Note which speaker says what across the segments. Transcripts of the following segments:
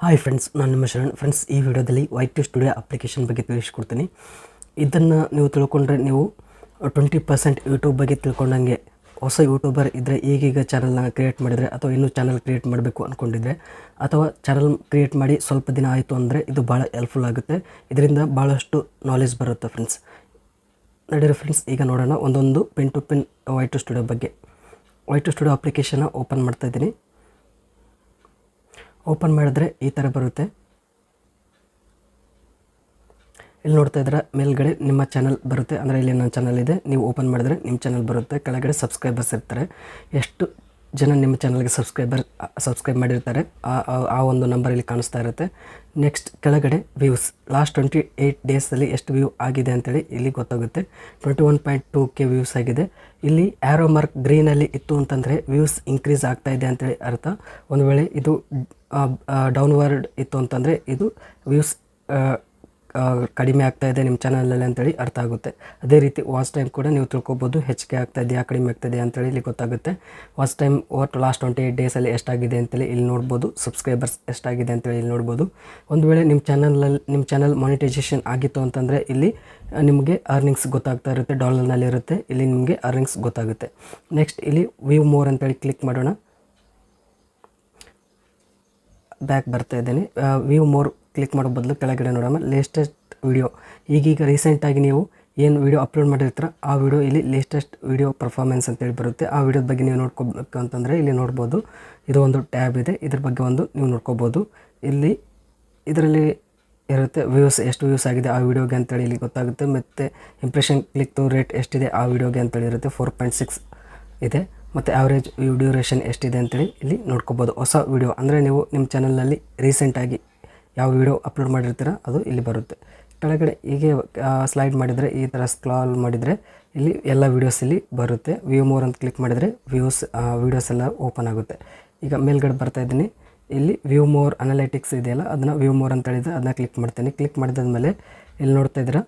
Speaker 1: Hi friends, ನಾನು ನಿಮ್ಮ Sharan. Friends, ಈ ವಿಡಿಯೋದಲ್ಲಿ ವೈಟ್ ಸ್ಟುಡಿಯೋ ಅಪ್ಲಿಕೇಶನ್ ಬಗ್ಗೆ ತಿಳಿಸ್ಕೊಡ್ತೀನಿ. ಇದನ್ನು ನೀವು ತಿಳ್ಕೊಂಡ್ರೆ ನೀವು 20% ಯೂಟ್ಯೂಬ್ ಬಗ್ಗೆ ತಿಳ್ಕೊಂಡಂಗೆ. ಹೊಸ ಯೂಟ್ಯೂಬರ್ ಇದ್ದರೆ ಈಗೀಗ ಚಾನಲ್ನ ಕ್ರಿಯೇಟ್ ಮಾಡಿದರೆ ಅಥವಾ ಇನ್ನೂ ಚಾನಲ್ ಕ್ರಿಯೇಟ್ ಮಾಡಬೇಕು ಅಂದ್ಕೊಂಡಿದ್ರೆ ಅಥವಾ ಚಾನಲ್ ಕ್ರಿಯೇಟ್ ಮಾಡಿ ಸ್ವಲ್ಪ ದಿನ ಆಯಿತು ಅಂದರೆ ಇದು ಭಾಳ ಹೆಲ್ಪ್ಫುಲ್ ಆಗುತ್ತೆ. ಇದರಿಂದ ಭಾಳಷ್ಟು ನಾಲೆಜ್ ಬರುತ್ತೆ ಫ್ರೆಂಡ್ಸ್. ನಡೀರಿ ಫ್ರೆಂಡ್ಸ್, ಈಗ ನೋಡೋಣ ಒಂದೊಂದು pin to pin white studio ಬಗ್ಗೆ. ವೈಟ್ ಸ್ಟುಡಿಯೋ ಅಪ್ಲಿಕೇಶನ್ನ ಓಪನ್ ಮಾಡ್ತಾಯಿದ್ದೀನಿ. ಓಪನ್ ಮಾಡಿದ್ರೆ ಈ ಥರ ಬರುತ್ತೆ. ಇಲ್ಲಿ ನೋಡ್ತಾ ಇದ್ರೆ ಮೇಲ್ಗಡೆ ನಿಮ್ಮ ಚಾನಲ್ ಬರುತ್ತೆ, ಅಂದರೆ ಇಲ್ಲಿ ನನ್ನ ಚಾನಲ್ ಇದೆ. ನೀವು ಓಪನ್ ಮಾಡಿದ್ರೆ ನಿಮ್ಮ ಚಾನಲ್ ಬರುತ್ತೆ. ಕೆಳಗಡೆ ಸಬ್ಸ್ಕ್ರೈಬರ್ಸ್ ಇರ್ತಾರೆ, ಎಷ್ಟು ಜನ ನಿಮ್ಮ ಚಾನಲ್ಗೆ ಸಬ್ಸ್ಕ್ರೈಬ್ ಮಾಡಿರ್ತಾರೆ ಆ ಒಂದು ನಂಬರ್ ಇಲ್ಲಿ ಕಾಣಿಸ್ತಾ ಇರುತ್ತೆ. ನೆಕ್ಸ್ಟ್ ಕೆಳಗಡೆ ವ್ಯೂಸ್, ಲಾಸ್ಟ್ 28 ಡೇಸಲ್ಲಿ ಎಷ್ಟು ವ್ಯೂ ಆಗಿದೆ ಅಂತೇಳಿ ಇಲ್ಲಿ ಗೊತ್ತಾಗುತ್ತೆ. 21.2K ವ್ಯೂಸ್ ಆಗಿದೆ. ಇಲ್ಲಿ ಆ್ಯರೋ ಮಾರ್ಕ್ ಗ್ರೀನಲ್ಲಿ ಇತ್ತು ಅಂತಂದರೆ ವ್ಯೂಸ್ ಇನ್ಕ್ರೀಸ್ ಆಗ್ತಾ ಇದೆ ಅಂತೇಳಿ ಅರ್ಥ. ಒಂದು ವೇಳೆ ಇದು ಡೌನ್ವರ್ಡ್ ಇತ್ತು ಅಂತಂದರೆ ಇದು ವ್ಯೂಸ್ ಕಡಿಮೆ ಆಗ್ತಾ ಇದೆ ನಿಮ್ಮ ಚಾನಲಲ್ಲಿ ಅಂತೇಳಿ ಅರ್ಥ ಆಗುತ್ತೆ. ಅದೇ ರೀತಿ ವಾಚ್ ಟೈಮ್ ಕೂಡ ನೀವು ತಿಳ್ಕೊಬೋದು, ಹೆಚ್ಚಿಗೆ ಆಗ್ತಾ ಇದೆಯಾ ಕಡಿಮೆ ಆಗ್ತಾಯಿದೆಯಾ ಅಂತೇಳಿ ಇಲ್ಲಿ ಗೊತ್ತಾಗುತ್ತೆ. ವಾಚ್ ಟೈಮ್ ಒಟ್ಟು ಲಾಸ್ಟ್ 28 ಡೇಸಲ್ಲಿ ಎಷ್ಟಾಗಿದೆ ಅಂತೇಳಿ ಇಲ್ಲಿ ನೋಡ್ಬೋದು. ಸಬ್ಸ್ಕ್ರೈಬರ್ಸ್ ಎಷ್ಟಾಗಿದೆ ಅಂತೇಳಿ ಇಲ್ಲಿ ನೋಡ್ಬೋದು. ಒಂದು ವೇಳೆ ನಿಮ್ಮ ಚಾನಲ್ ಮಾನಿಟೈಸೇಷನ್ ಆಗಿತ್ತು ಅಂತಂದರೆ ಇಲ್ಲಿ ನಿಮಗೆ ಅರ್ನಿಂಗ್ಸ್ ಗೊತ್ತಾಗ್ತಾ ಇರುತ್ತೆ, ಡಾಲರ್ನಲ್ಲಿ ಇರುತ್ತೆ. ಇಲ್ಲಿ ನಿಮಗೆ ಅರ್ನಿಂಗ್ಸ್ ಗೊತ್ತಾಗುತ್ತೆ. ನೆಕ್ಸ್ಟ್ ಇಲ್ಲಿ ವ್ಯೂ ಮೋರ್ ಅಂತೇಳಿ ಕ್ಲಿಕ್ ಮಾಡೋಣ. ಬ್ಯಾಕ್ ಬರ್ತಾ ಇದ್ದೀನಿ. ವ್ಯೂ ಮೋರ್ ಕ್ಲಿಕ್ ಮಾಡೋ ಬದಲು ಕೆಳಗಡೆ ನೋಡೋಣ ಲೇಟೆಸ್ಟ್ ವಿಡಿಯೋ. ಈಗೀಗ ರೀಸೆಂಟಾಗಿ ನೀವು ಏನು ವಿಡಿಯೋ ಅಪ್ಲೋಡ್ ಮಾಡಿರ್ತೀರ ಆ ವಿಡಿಯೋ ಇಲ್ಲಿ ಲೇಟೆಸ್ಟ್ ವಿಡಿಯೋ ಪರ್ಫಾರ್ಮೆನ್ಸ್ ಅಂತೇಳಿ ಬರುತ್ತೆ. ಆ ವಿಡಿಯೋದ ಬಗ್ಗೆ ನೀವು ನೋಡ್ಕೋಬೇಕು ಅಂತಂದರೆ ಇಲ್ಲಿ ನೋಡ್ಬೋದು. ಇದು ಒಂದು ಟ್ಯಾಬ್ ಇದೆ, ಇದ್ರ ಬಗ್ಗೆ ಒಂದು ನೀವು ನೋಡ್ಕೋಬೋದು. ಇಲ್ಲಿ ಇದರಲ್ಲಿ ಇರುತ್ತೆ ವ್ಯೂಸ್, ಎಷ್ಟು ವ್ಯೂಸ್ ಆಗಿದೆ ಆ ವಿಡಿಯೋಗೆ ಅಂತೇಳಿ ಇಲ್ಲಿ ಗೊತ್ತಾಗುತ್ತೆ. ಮತ್ತು ಇಂಪ್ರೆಷನ್ ಕ್ಲಿಕ್ ಟು ರೇಟ್ ಎಷ್ಟಿದೆ ಆ ವಿಡಿಯೋಗೆ ಅಂತೇಳಿ ಇರುತ್ತೆ. 4.6 ಇದೆ. ಮತ್ತು ಆವ್ರೇಜ್ ವ್ಯೂ ಡ್ಯೂರೇಷನ್ ಎಷ್ಟಿದೆ ಅಂತೇಳಿ ಇಲ್ಲಿ ನೋಡ್ಕೋಬೋದು. ಹೊಸ ವಿಡಿಯೋ ಅಂದರೆ ನೀವು ನಿಮ್ಮ ಚಾನಲ್ನಲ್ಲಿ ರೀಸೆಂಟಾಗಿ ಯಾವ ವಿಡಿಯೋ ಅಪ್ಲೋಡ್ ಮಾಡಿರ್ತೀರ ಅದು ಇಲ್ಲಿ ಬರುತ್ತೆ. ಕೆಳಗಡೆ ಹೀಗೆ ಸ್ಲೈಡ್ ಮಾಡಿದರೆ, ಈ ಥರ ಸ್ಕ್ರಾಲ್ ಮಾಡಿದರೆ ಇಲ್ಲಿ ಎಲ್ಲ ವೀಡಿಯೋಸ್ ಇಲ್ಲಿ ಬರುತ್ತೆ. ವ್ಯೂ ಮೋರ್ ಅಂತ ಕ್ಲಿಕ್ ಮಾಡಿದರೆ ವೀಡಿಯೋಸ್ ಎಲ್ಲ ಓಪನ್ ಆಗುತ್ತೆ. ಈಗ ಮೇಲ್ಗಡೆ ಬರ್ತಾಯಿದ್ದೀನಿ. ಇಲ್ಲಿ ವ್ಯೂ ಮೋರ್ ಅನಾಲಿಟಿಕ್ಸ್ ಇದೆಯಲ್ಲ, ಅದನ್ನು ವ್ಯೂ ಮೋರ್ ಅಂತ ಹೇಳಿದರೆ ಅದನ್ನ ಕ್ಲಿಕ್ ಮಾಡ್ತೀನಿ. ಕ್ಲಿಕ್ ಮಾಡಿದಾದ್ಮೇಲೆ ಇಲ್ಲಿ ನೋಡ್ತಾ ಇದ್ದೀರಾ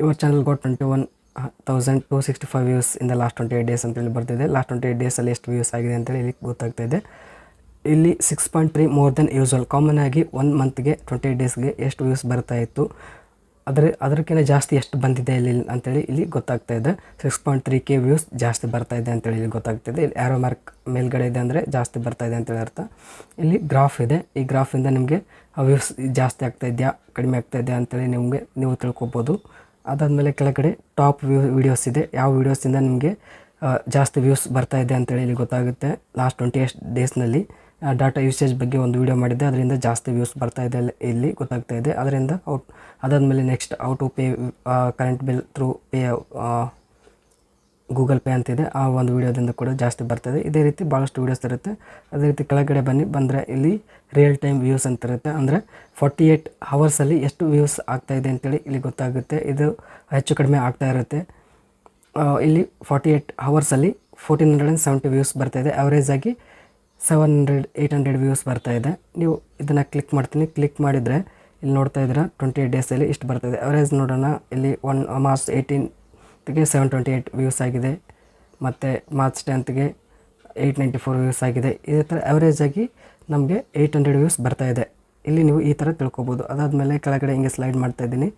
Speaker 1: your channel got 21,265 views in the last 28 days ಅಂತೇಳಿ ಬರ್ತಿದೆ. ಲಾಸ್ಟ್ 28 ಡೇಸಲ್ಲಿ ಎಷ್ಟು ವ್ಯೂಸ್ ಆಗಿದೆ ಅಂತೇಳಿ ಇಲ್ಲಿ ಗೊತ್ತಾಗ್ತಾ ಇದೆ. ಇಲ್ಲಿ 6.3 ಮೋರ್ ದೆನ್ ಯೂಸ್ವಲ್. ಕಾಮನ್ ಆಗಿ 1 ಮಂತ್ಗೆ 28 ಡೇಸ್ಗೆ ಎಷ್ಟು ವ್ಯೂಸ್ ಬರ್ತಾಯಿತ್ತು ಅದಕ್ಕಿಂತ ಜಾಸ್ತಿ ಎಷ್ಟು ಬಂದಿದೆ ಇಲ್ಲಿ ಅಂತೇಳಿ ಇಲ್ಲಿ ಗೊತ್ತಾಗ್ತಾ ಇದೆ. 6.3K ವ್ಯೂಸ್ ಜಾಸ್ತಿ ಬರ್ತಾ ಇದೆ ಅಂತೇಳಿ ಇಲ್ಲಿ ಗೊತ್ತಾಗ್ತಿದೆ. ಇಲ್ಲಿ ಆ್ಯರೋ ಮಾರ್ಕ್ ಮೇಲ್ಗಡೆ ಇದೆ ಅಂದರೆ ಜಾಸ್ತಿ ಬರ್ತಾ ಇದೆ ಅಂತೇಳಿ ಅರ್ಥ. ಇಲ್ಲಿ ಗ್ರಾಫ್ ಇದೆ, ಈ ಗ್ರಾಫಿಂದ ನಿಮಗೆ ಆ ವ್ಯೂಸ್ ಜಾಸ್ತಿ ಆಗ್ತಾ ಇದೆಯಾ ಕಡಿಮೆ ಆಗ್ತಾ ಇದೆಯಾ ಅಂತೇಳಿ ನೀವು ತಿಳ್ಕೊಬೋದು. ಅದಾದಮೇಲೆ ಕೆಳಗಡೆ ಟಾಪ್ ವೀಡಿಯೋಸ್ ಇದೆ, ಯಾವ ವೀಡಿಯೋಸಿಂದ ನಿಮಗೆ ಜಾಸ್ತಿ ವ್ಯೂಸ್ ಬರ್ತಾ ಇದೆ ಅಂತೇಳಿ ಇಲ್ಲಿ ಗೊತ್ತಾಗುತ್ತೆ. ಲಾಸ್ಟ್ 28 ಡೇಸ್ನಲ್ಲಿ ಡಾಟಾ ಯೂಸೇಜ್ ಬಗ್ಗೆ ಒಂದು ವೀಡಿಯೋ ಮಾಡಿದ್ದೆ, ಅದರಿಂದ ಜಾಸ್ತಿ ವ್ಯೂಸ್ ಬರ್ತಾ ಇದೆ ಇಲ್ಲಿ ಗೊತ್ತಾಗ್ತಾ ಇದೆ. ಅದರಿಂದ ಅದಾದಮೇಲೆ next auto pay current bill through pay Google pay ಅಂತಿದೆ, ಆ ಒಂದು ವೀಡಿಯೋದಿಂದ ಕೂಡ ಜಾಸ್ತಿ ಬರ್ತದೆ. ಇದೇ ರೀತಿ ಭಾಳಷ್ಟು ವೀಡಿಯೋಸ್ ಇರುತ್ತೆ. ಅದೇ ರೀತಿ ಕೆಳಗಡೆ ಬಂದರೆ ಇಲ್ಲಿ ರಿಯಲ್ ಟೈಮ್ ವ್ಯೂಸ್ ಅಂತ ಇರುತ್ತೆ, ಅಂದರೆ 48 ಅವರ್ಸಲ್ಲಿ ಎಷ್ಟು ವ್ಯೂಸ್ ಆಗ್ತಾಯಿದೆ ಅಂತೇಳಿ ಇಲ್ಲಿ ಗೊತ್ತಾಗುತ್ತೆ. ಇದು ಹೆಚ್ಚು ಕಡಿಮೆ ಆಗ್ತಾ ಇರುತ್ತೆ. ಇಲ್ಲಿ 48 ಅವರ್ಸಲ್ಲಿ 1470 ವ್ಯೂಸ್ ಬರ್ತಾಯಿದೆ. ಆ್ಯಾವ್ರೇಜಾಗಿ 700-800 ವ್ಯೂಸ್ ಬರ್ತಾಯಿದೆ. ನೀವು ಇದನ್ನು ಕ್ಲಿಕ್ ಮಾಡ್ತೀನಿ. ಕ್ಲಿಕ್ ಮಾಡಿದರೆ ಇಲ್ಲಿ ನೋಡ್ತಾ ಇದ್ದೀರಾ 28 ಡೇಸಲ್ಲಿ ಇಷ್ಟು ಬರ್ತಾಯಿದೆ. ಆ್ಯಾವ್ರೇಜ್ ನೋಡೋಣ. ಇಲ್ಲಿ ಮಾರ್ಚ್ 18ಗೆ 728 ವ್ಯೂಸ್ ಆಗಿದೆ, ಮತ್ತು ಮಾರ್ಚ್ 10ಗೆ 894 ವ್ಯೂಸ್ ಆಗಿದೆ. ಇದೇ ಥರ ಆ್ಯಾವ್ರೇಜಾಗಿ ನಮಗೆ 800 ವ್ಯೂಸ್ ಬರ್ತಾಯಿದೆ. ಇಲ್ಲಿ ನೀವು ಈ ಥರ ತಿಳ್ಕೊಬೋದು. ಅದಾದಮೇಲೆ ಕೆಳಗಡೆ ಹಿಂಗೆ ಸ್ಲೈಡ್ ಮಾಡ್ತಾಯಿದ್ದೀನಿ.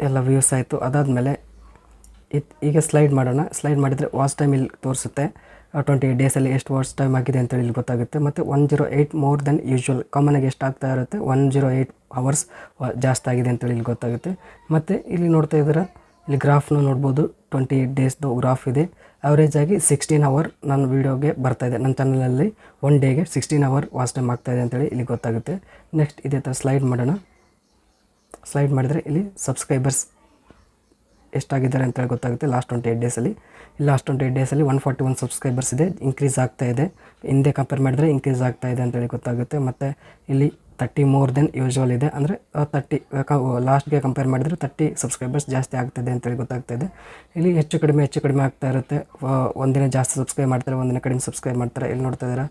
Speaker 1: ಎಲ್ಲ ವ್ಯೂಸ್ ಆಯಿತು. ಅದಾದಮೇಲೆ ಈಗ ಸ್ಲೈಡ್ ಮಾಡೋಣ. ಸ್ಲೈಡ್ ಮಾಡಿದರೆ ವಾಚ್ ಟೈಮ್ ಇಲ್ಲಿ ತೋರಿಸುತ್ತೆ. 28 ಡೇಸಲ್ಲಿ ಎಷ್ಟು ವಾಚ್ ಟೈಮ್ ಆಗಿದೆ ಅಂತೇಳಿ ಇಲ್ಲಿ ಗೊತ್ತಾಗುತ್ತೆ. ಮತ್ತು 108 ಮೋರ್ ದೆನ್ ಯೂಶ್ವಲ್. ಕಾಮನಾಗಿ ಎಷ್ಟು ಆಗ್ತಾ ಇರುತ್ತೆ 108 ಅವರ್ಸ್ ಜಾಸ್ತಿ ಆಗಿದೆ ಅಂತೇಳಿ ಇಲ್ಲಿ ಗೊತ್ತಾಗುತ್ತೆ. ಮತ್ತು ಇಲ್ಲಿ ನೋಡ್ತಾ ಇದ್ದೀರಾ ಇಲ್ಲಿ ಗ್ರಾಫ್ನ ನೋಡ್ಬೋದು. 28 ಡೇಸ್ದು ಗ್ರಾಫ್ ಇದೆ. ಆ್ಯಾವ್ರೇಜಾಗಿ 16 ಅವರ್ ನನ್ನ ವೀಡಿಯೋಗೆ ಬರ್ತಾಯಿದೆ. ನನ್ನ ಚಾನಲಲ್ಲಿ 1 ಡೇಗೆ 16 ಅವರ್ ವಾಚ್ ಟೈಮ್ ಆಗ್ತಾಯಿದೆ ಅಂತೇಳಿ ಇಲ್ಲಿ ಗೊತ್ತಾಗುತ್ತೆ. ನೆಕ್ಸ್ಟ್ ಇದೇ ಥರ ಸ್ಲೈಡ್ ಮಾಡೋಣ. ಸ್ಲೈಡ್ ಮಾಡಿದರೆ ಇಲ್ಲಿ ಸಬ್ಸ್ಕ್ರೈಬರ್ಸ್ ಎಷ್ಟಾಗಿದ್ದಾರೆ ಅಂತೇಳಿ ಗೊತ್ತಾಗುತ್ತೆ. ಲಾಸ್ಟ್ 28 ಡೇಸಲ್ಲಿ 141 ಸಬ್ಸ್ಕ್ರೈಬರ್ಸ್ ಇದೆ. ಇನ್ಕ್ರೀಸ್ ಆಗ್ತಾ ಇದೆ, ಹಿಂದೆ ಕಂಪೇರ್ ಮಾಡಿದರೆ ಇನ್ಕ್ರೀಸ್ ಆಗ್ತಾ ಇದೆ ಅಂತೇಳಿ ಗೊತ್ತಾಗುತ್ತೆ. ಮತ್ತು ಇಲ್ಲಿ 30 ಮೋರ್ ದೆನ್ ಯೂಶ್ವಲ್ ಇದೆ, ಅಂದರೆ 30 ಲಾಸ್ಟ್ಗೆ ಕಂಪೇರ್ ಮಾಡಿದರೆ 30 ಸಬ್ಸ್ಕ್ರೈಬರ್ಸ್ ಜಾಸ್ತಿ ಆಗ್ತಾಯಿದೆ ಅಂತೇಳಿ ಗೊತ್ತಾಗ್ತಾ ಇದೆ. ಇಲ್ಲಿ ಹೆಚ್ಚು ಕಡಿಮೆ ಆಗ್ತಾ ಇರುತ್ತೆ. ಒಂದಿನ ಜಾಸ್ತಿ ಸಬ್ಸ್ಕ್ರೈಬ್ ಮಾಡ್ತಾರೆ, ಒಂದಿನ ಕಡಿಮೆ ಸಬ್ಸ್ಕ್ರೈಬ್ ಮಾಡ್ತಾರೆ. ಇಲ್ಲಿ ನೋಡ್ತಾ ಇದ್ದೀರಾ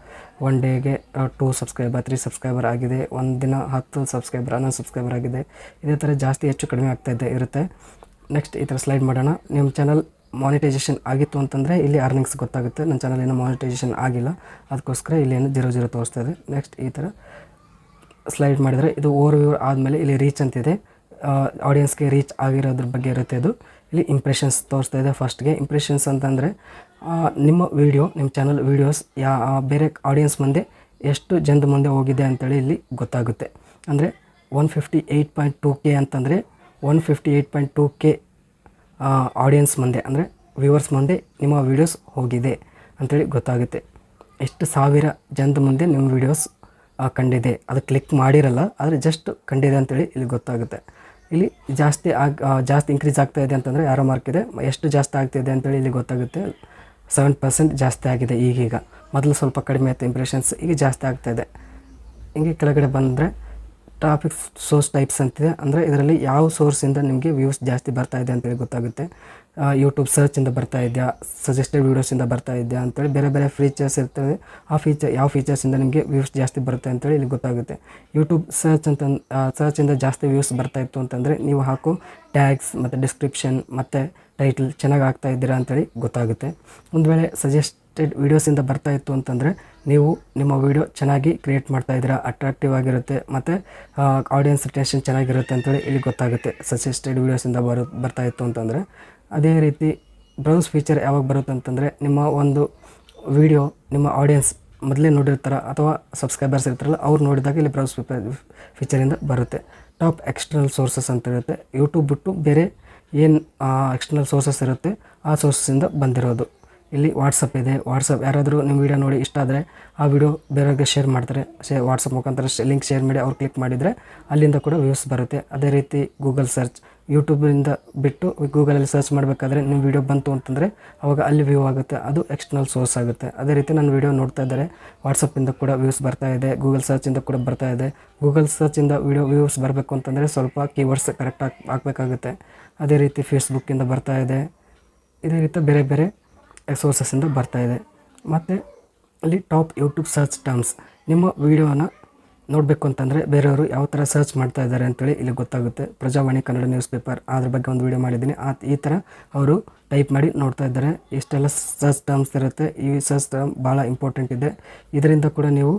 Speaker 1: 1 ಡೇಗೆ 2 ಸಬ್ಸ್ಕ್ರೈಬರ್ 3 ಸಬ್ಸ್ಕ್ರೈಬರ್ ಆಗಿದೆ. ಒಂದಿನ 10 ಸಬ್ಸ್ಕ್ರೈಬರ್ 11 ಸಬ್ಸ್ಕ್ರೈಬರ್ ಆಗಿದೆ. ಇದೇ ಥರ ಜಾಸ್ತಿ ಹೆಚ್ಚು ಕಡಿಮೆ ಇರುತ್ತೆ. ನೆಕ್ಸ್ಟ್ ಈ ಥರ ಸ್ಲೈಡ್ ಮಾಡೋಣ. ನಿಮ್ಮ ಚಾನಲ್ ಮಾನಿಟೈಸೇಷನ್ ಆಗಿತ್ತು ಅಂತಂದರೆ ಇಲ್ಲಿ ಅರ್ನಿಂಗ್ಸ್ ಗೊತ್ತಾಗುತ್ತೆ. ನನ್ನ ಚಾನಲ್ ಏನೋ ಮಾನಿಟೈಸೇಷನ್ ಆಗಿಲ್ಲ, ಅದಕ್ಕೋಸ್ಕರ ಇಲ್ಲಿ ಏನು 0 ತೋರಿಸ್ತಾ ಇದೆ. ನೆಕ್ಸ್ಟ್ ಈ ಥರ ಸ್ಲೈಡ್ ಮಾಡಿದರೆ ಇದು ಓವರ್ ವ್ಯೂ ಆದಮೇಲೆ ಇಲ್ಲಿ ರೀಚ್ ಅಂತಿದೆ, ಆಡಿಯನ್ಸ್ಗೆ ರೀಚ್ ಆಗಿರೋದ್ರ ಬಗ್ಗೆ ಇರುತ್ತೆ. ಇದು ಇಲ್ಲಿ ಇಂಪ್ರೆಷನ್ಸ್ ತೋರಿಸ್ತಾ ಇದೆ. ಫಸ್ಟ್ಗೆ ಇಂಪ್ರೆಷನ್ಸ್ ಅಂತಂದರೆ ನಿಮ್ಮ ವಿಡಿಯೋ, ನಿಮ್ಮ ಚಾನಲ್ ವೀಡಿಯೋಸ್ ಬೇರೆ ಆಡಿಯನ್ಸ್ ಮುಂದೆ ಎಷ್ಟು ಜನದ ಮುಂದೆ ಹೋಗಿದೆ ಅಂತೇಳಿ ಇಲ್ಲಿ ಗೊತ್ತಾಗುತ್ತೆ. ಅಂದರೆ 158.2K ಅಂತಂದರೆ 158.2K ಆಡಿಯನ್ಸ್ ಮುಂದೆ, ಅಂದರೆ ವ್ಯೂವರ್ಸ್ ಮುಂದೆ ನಿಮ್ಮ ವೀಡಿಯೋಸ್ ಹೋಗಿದೆ ಅಂಥೇಳಿ ಗೊತ್ತಾಗುತ್ತೆ. ಎಷ್ಟು ಸಾವಿರ ಜನದ ಮುಂದೆ ನಿಮ್ಮ ವೀಡಿಯೋಸ್ ಕಂಡಿದೆ, ಅದು ಕ್ಲಿಕ್ ಮಾಡಿರಲ್ಲ, ಆದರೆ ಜಸ್ಟ್ ಕಂಡಿದೆ ಅಂತೇಳಿ ಇಲ್ಲಿ ಗೊತ್ತಾಗುತ್ತೆ. ಇಲ್ಲಿ ಜಾಸ್ತಿ ಇನ್ಕ್ರೀಸ್ ಆಗ್ತಾ ಇದೆ ಅಂತಂದರೆ ಯಾರೋ ಮಾರ್ಕ್ ಇದೆ. ಎಷ್ಟು ಜಾಸ್ತಿ ಆಗ್ತಾಯಿದೆ ಅಂತೇಳಿ ಇಲ್ಲಿ ಗೊತ್ತಾಗುತ್ತೆ. 7% ಜಾಸ್ತಿ ಆಗಿದೆ ಈಗೀಗ. ಮೊದಲು ಸ್ವಲ್ಪ ಕಡಿಮೆ ಆಯಿತು ಇಂಪ್ರೆಷನ್ಸ್, ಈಗ ಜಾಸ್ತಿ ಆಗ್ತಾಯಿದೆ. ಹಿಂಗೆ ಕೆಳಗಡೆ ಬಂದರೆ ಟಾಪಿಕ್ ಸೋರ್ಸ್ ಟೈಪ್ಸ್ ಅಂತಿದೆ. ಅಂದರೆ ಇದರಲ್ಲಿ ಯಾವ ಸೋರ್ಸಿಂದ ನಿಮಗೆ ವ್ಯೂಸ್ ಜಾಸ್ತಿ ಬರ್ತಾ ಇದೆ ಅಂತೇಳಿ ಗೊತ್ತಾಗುತ್ತೆ. ಯೂಟ್ಯೂಬ್ ಸರ್ಚಿಂದ ಬರ್ತಾ ಇದೆಯಾ, ಸಜೆಸ್ಟೆಡ್ ವೀಡಿಯೋಸಿಂದ ಬರ್ತಾ ಇದೆಯಾ ಅಂತೇಳಿ ಬೇರೆ ಬೇರೆ ಫೀಚರ್ಸ್ ಇರ್ತವೆ. ಆ ಯಾವ ಫೀಚರ್ಸಿಂದ ನಿಮಗೆ ವ್ಯೂಸ್ ಜಾಸ್ತಿ ಬರುತ್ತೆ ಅಂತೇಳಿ ಇಲ್ಲಿ ಗೊತ್ತಾಗುತ್ತೆ. ಯೂಟ್ಯೂಬ್ ಸರ್ಚಿಂದ ಜಾಸ್ತಿ ವ್ಯೂಸ್ ಬರ್ತಾ ಇತ್ತು ಅಂತಂದರೆ ನೀವು ಹಾಕೋ ಟ್ಯಾಗ್ಸ್ ಮತ್ತು ಡಿಸ್ಕ್ರಿಪ್ಷನ್ ಮತ್ತು ಟೈಟಲ್ ಚೆನ್ನಾಗಿ ಆಗ್ತಾ ಇದ್ದೀರಾ ಅಂತೇಳಿ ಗೊತ್ತಾಗುತ್ತೆ. ಒಂದು ವೇಳೆ ಸಜೆಸ್ಟೆಡ್ ವೀಡಿಯೋಸಿಂದ ಬರ್ತಾ ಇತ್ತು ಅಂತಂದರೆ ನೀವು ನಿಮ್ಮ ವೀಡಿಯೋ ಚೆನ್ನಾಗಿ ಕ್ರಿಯೇಟ್ ಮಾಡ್ತಾ ಇದ್ದೀರಾ, ಅಟ್ರಾಕ್ಟಿವ್ ಆಗಿರುತ್ತೆ ಮತ್ತು ಆಡಿಯನ್ಸ್ ರಿಟೆನ್ಷನ್ ಚೆನ್ನಾಗಿರುತ್ತೆ ಅಂತೇಳಿ ಇಲ್ಲಿ ಗೊತ್ತಾಗುತ್ತೆ. ಸಜೆಸ್ಟೆಡ್ ವೀಡಿಯೋಸಿಂದ ಬರ್ತಾ ಇತ್ತು ಅಂತಂದರೆ. ಅದೇ ರೀತಿ ಬ್ರೌಸ್ ಫೀಚರ್ ಯಾವಾಗ ಬರುತ್ತೆ ಅಂತಂದರೆ ನಿಮ್ಮ ಒಂದು ವಿಡಿಯೋ ನಿಮ್ಮ ಆಡಿಯನ್ಸ್ ಮೊದಲೇ ನೋಡಿರ್ತಾರೆ ಅಥವಾ ಸಬ್ಸ್ಕ್ರೈಬರ್ಸ್ ಇರ್ತಾರಲ್ಲ, ಅವ್ರು ನೋಡಿದಾಗ ಇಲ್ಲಿ ಬ್ರೌಸ್ ಫೀಚರಿಂದ ಬರುತ್ತೆ. ಟಾಪ್ ಎಕ್ಸ್ಟರ್ನಲ್ ಸೋರ್ಸಸ್ ಅಂತ ಇರುತ್ತೆ. ಯೂಟ್ಯೂಬ್ ಬಿಟ್ಟು ಬೇರೆ ಏನು ಎಕ್ಸ್ಟರ್ನಲ್ ಸೋರ್ಸಸ್ ಇರುತ್ತೆ ಆ ಸೋರ್ಸಸ್ಸಿಂದ ಬಂದಿರೋದು. ಇಲ್ಲಿ ವಾಟ್ಸಪ್ ಇದೆ. ವಾಟ್ಸಪ್ ಯಾರಾದರೂ ನಿಮ್ಮ ವೀಡಿಯೋ ನೋಡಿ ಇಷ್ಟ ಆದರೆ ಆ ವಿಡಿಯೋ ಬೇರೆಯವ್ರಿಗೆ ಶೇರ್ ಮಾಡ್ತಾರೆ. ವಾಟ್ಸಪ್ ಮುಖಾಂತರ ಲಿಂಕ್ ಶೇರ್ ಮಾಡಿ ಅವ್ರು ಕ್ಲಿಕ್ ಮಾಡಿದರೆ ಅಲ್ಲಿಂದ ಕೂಡ ವ್ಯೂಸ್ ಬರುತ್ತೆ. ಅದೇ ರೀತಿ ಗೂಗಲ್ ಸರ್ಚ್, ಯೂಟ್ಯೂಬಿಂದ ಬಿಟ್ಟು ಗೂಗಲಲ್ಲಿ ಸರ್ಚ್ ಮಾಡಬೇಕಾದ್ರೆ ನಿಮ್ಮ ವೀಡಿಯೋ ಬಂತು ಅಂತಂದರೆ ಅವಾಗ ಅಲ್ಲಿ ವ್ಯೂ ಆಗುತ್ತೆ, ಅದು ಎಕ್ಸ್ಟರ್ನಲ್ ಸೋರ್ಸ್ ಆಗುತ್ತೆ. ಅದೇ ರೀತಿ ನನ್ನ ವೀಡಿಯೋ ನೋಡ್ತಾ ಇದ್ದಾರೆ, ವಾಟ್ಸಪ್ಪಿಂದ ಕೂಡ ವ್ಯೂಸ್ ಬರ್ತಾ ಇದೆ, ಗೂಗಲ್ ಸರ್ಚಿಂದ ಕೂಡ ಬರ್ತಾ ಇದೆ. ಗೂಗಲ್ ಸರ್ಚಿಂದ ವ್ಯೂಸ್ ಬರಬೇಕು ಅಂತಂದರೆ ಸ್ವಲ್ಪ ಕೀವರ್ಡ್ಸ್ ಕರೆಕ್ಟಾಗಿ ಹಾಕಬೇಕಾಗುತ್ತೆ. ಅದೇ ರೀತಿ ಫೇಸ್ಬುಕ್ಕಿಂದ ಬರ್ತಾ ಇದೆ. ಇದೇ ರೀತಿ ಬೇರೆ ಬೇರೆ ಸೋರ್ಸಸ್ಸಿಂದ ಬರ್ತಾ ಇದೆ. ಮತ್ತು ಅಲ್ಲಿ ಟಾಪ್ ಯೂಟ್ಯೂಬ್ ಸರ್ಚ್ ಟರ್ಮ್ಸ್, ನಿಮ್ಮ ವೀಡಿಯೋನ ನೋಡಬೇಕು ಅಂತಂದರೆ ಬೇರೆಯವರು ಯಾವ ಥರ ಸರ್ಚ್ ಮಾಡ್ತಾ ಇದ್ದಾರೆ ಅಂತೇಳಿ ಇಲ್ಲಿ ಗೊತ್ತಾಗುತ್ತೆ. ಪ್ರಜಾವಾಣಿ ಕನ್ನಡ ನ್ಯೂಸ್ ಪೇಪರ್ ಅದ್ರ ಬಗ್ಗೆ ಒಂದು ವೀಡಿಯೋ ಮಾಡಿದ್ದೀನಿ. ಈ ಥರ ಅವರು ಟೈಪ್ ಮಾಡಿ ನೋಡ್ತಾ ಇದ್ದಾರೆ. ಇಷ್ಟೆಲ್ಲ ಸರ್ಚ್ ಟರ್ಮ್ಸ್ ಇರುತ್ತೆ. ಈ ಸರ್ಚ್ ಟರ್ಮ್ ಭಾಳ ಇಂಪಾರ್ಟೆಂಟ್ ಇದೆ. ಇದರಿಂದ ಕೂಡ ನೀವು